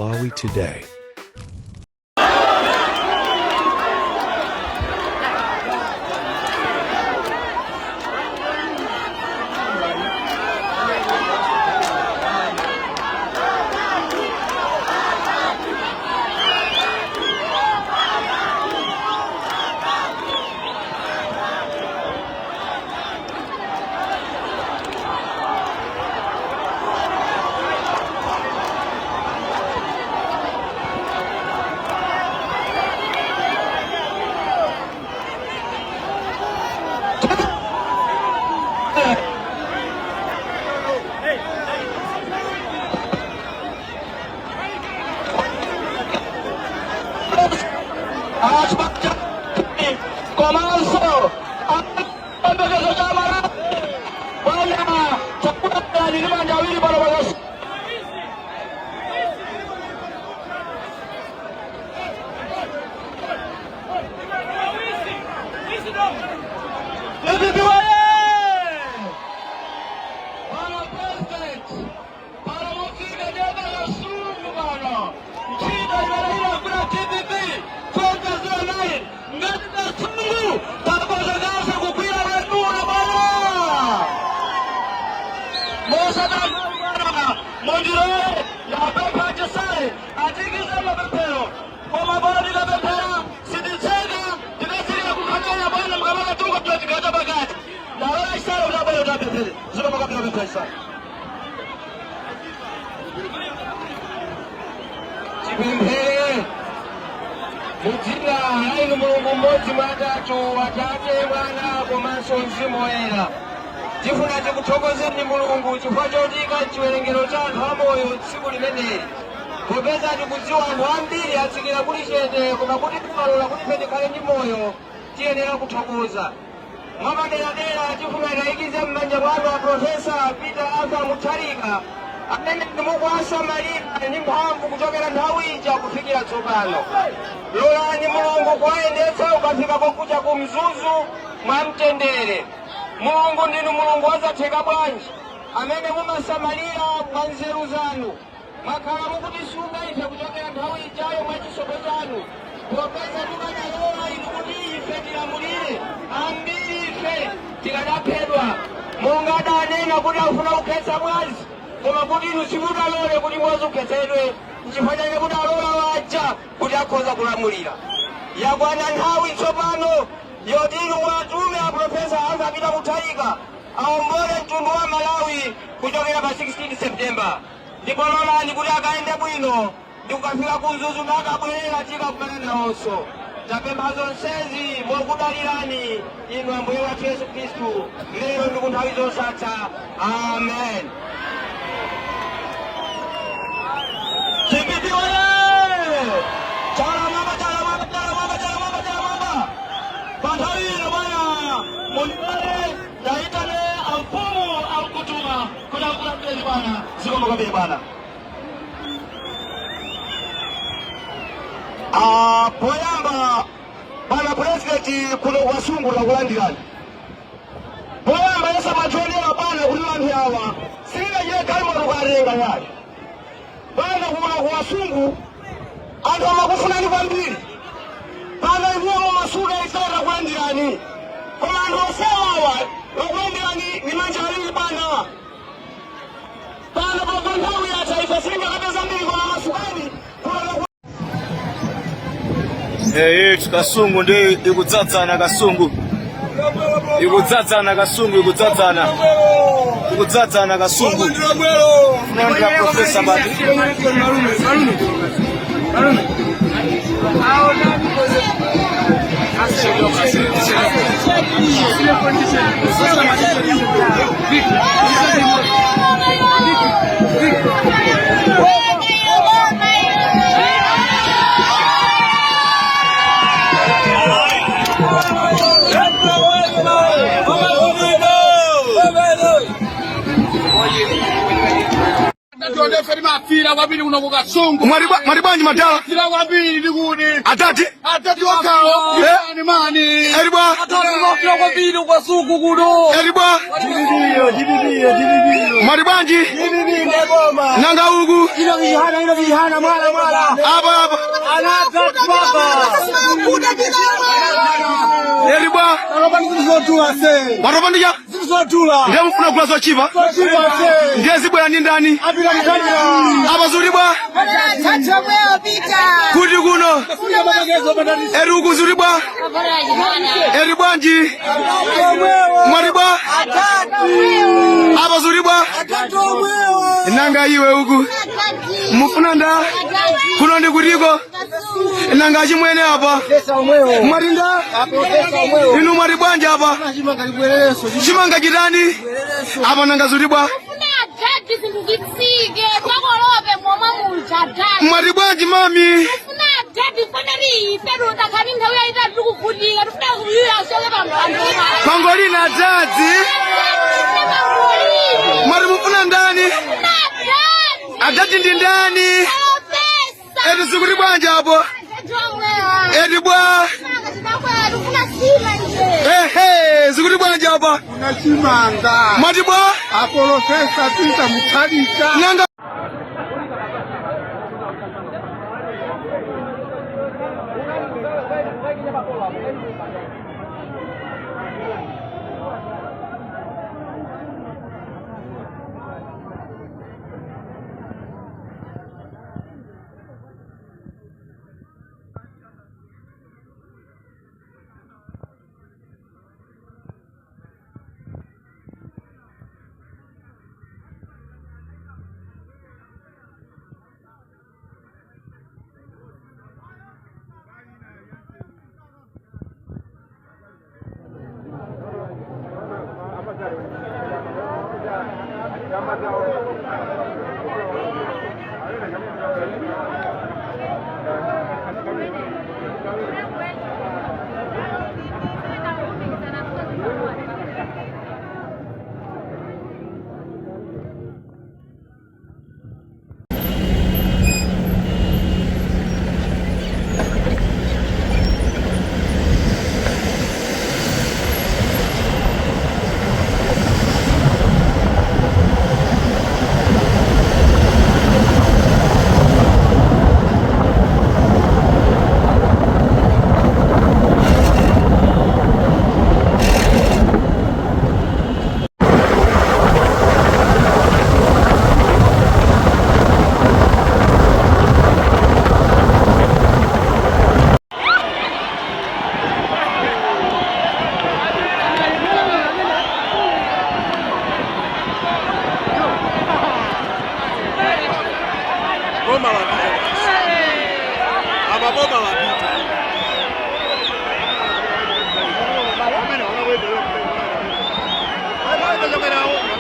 Malawi Today. Chipemphere mudzina la inu Mulungu mmodzi mwa atatu, Atate, Mwana komanso Mzimu Woyera. Tifuna tikuthokozeni Mulungu chifukwa chotika chiwerengero cha anthu amoyo tsiku limeneli, popeza tikudziwa anthu ambiri atsikira kuli chete, koma kuti timalola kuti ife tikhale ndi moyo tiyenera kuthokoza. Mwapaderadera tifuna tiyikize m'manja mwanu a Profesa Peter Arthur Mutharika amene mukuwasamalira ndi mphamvu kuchokera nthawi ija kufikira tsopano. Lolani Mulungu kuwayendetsa ukafika pokucha ku Mzuzu mwamtendere. Mulungu ndinu Mulungu wazatheka bwanji amene mumasamalira mwa nzeru zanu. Mwakhala mukutisunga ife kuchokera nthawi ijayo mwa chisomo chanu, popeza tikanalola inu kuti ife tilamulire ambiri ife tikanaphedwa. Monga adanena kuti afuna kukhetsa mwazi, koma kuti inu simunalole kuti mwazi ukhetsedwe, n'chifukwa chake munalola waja kuti akhoza kulamulira. Yakwana nthawi tsopano yoti inu mwatume a Profesa Arthur Peter Mutharika awombole mtundu wa Malawi kuchokera pa 16 September. Ndipo lolani kuti akaende bwino ndi kukafika ku Mzuzu nakabwerera tikakumana nawonso. Tapempha zonsezi mokudalirani inu Ambuye wathu Yesu Khristu lero ndi ku nthawi zosatha. Amen. Chipiti oye! Chalamamba, chalamamba, chalamamba, chalamamba, chalamamba! Panthawi ino bwana mulibale ndaitane amfumu akutuma kuti akulandireni bwana. Zikomo kwambiri bwana. Poyamba bwana President kuno kwasungula kulandirani. Poyamba yesa matonera bwana kuti anthu awa singachite kalima lukatenga yayo. Bwana kuno kuwasungu anthu amakufunani kwambiri. Pano inuwo masuka isata kulandirani. Koma anthu osewawa okulandirani ni manja awiri bwana. Pano pa nthawi yatha ife singakapeza mbiri koma masukani kuno. Kasungu ndi ikudzatsana kasungu. Ikudzatsana kasungu ikudzatsana. Ikudzatsana kasungu. Nenda Profesa Badi. ndefe ni mafira wabili kuno kukasungu. Mwalibanji matala. Mafira wabili ndikuni. Atati wakao. Ni mani. Eribwa. Atati mafira wabili kukasungu kuno. Eribwa. Jibibiyo. Mwalibanji. Neboma. Nanga ugu. Ino vihana mala. Aba. Anatati baba. Eribwa. Marobandija. Ndiye mfuna kula zochiva. Ndiye zibwa ni ndani. Abazuribwa. Kuti kuno. Erugu zuribwa. Eribwanji. Mwaribwa. Abazuribwa. Nanga iwe ugu. Mufuna nda. Kuno ndi kutiko. Nanga chimwene apa. Mwarinda. Inu mwaribwanje apa. Chimanga chitani. Apa nanga zuribwa. Mwaribwanji mami. Pangolina dadzi. Mwaribufuna ndani. Adati ndi ndani. Edi zikuribwanje apo. Edibwa. Zikuribwanje apa. Unachimanga. Matibwa. Apolofesa pita mutalika. Nanga. Mabomba wapita. Hapo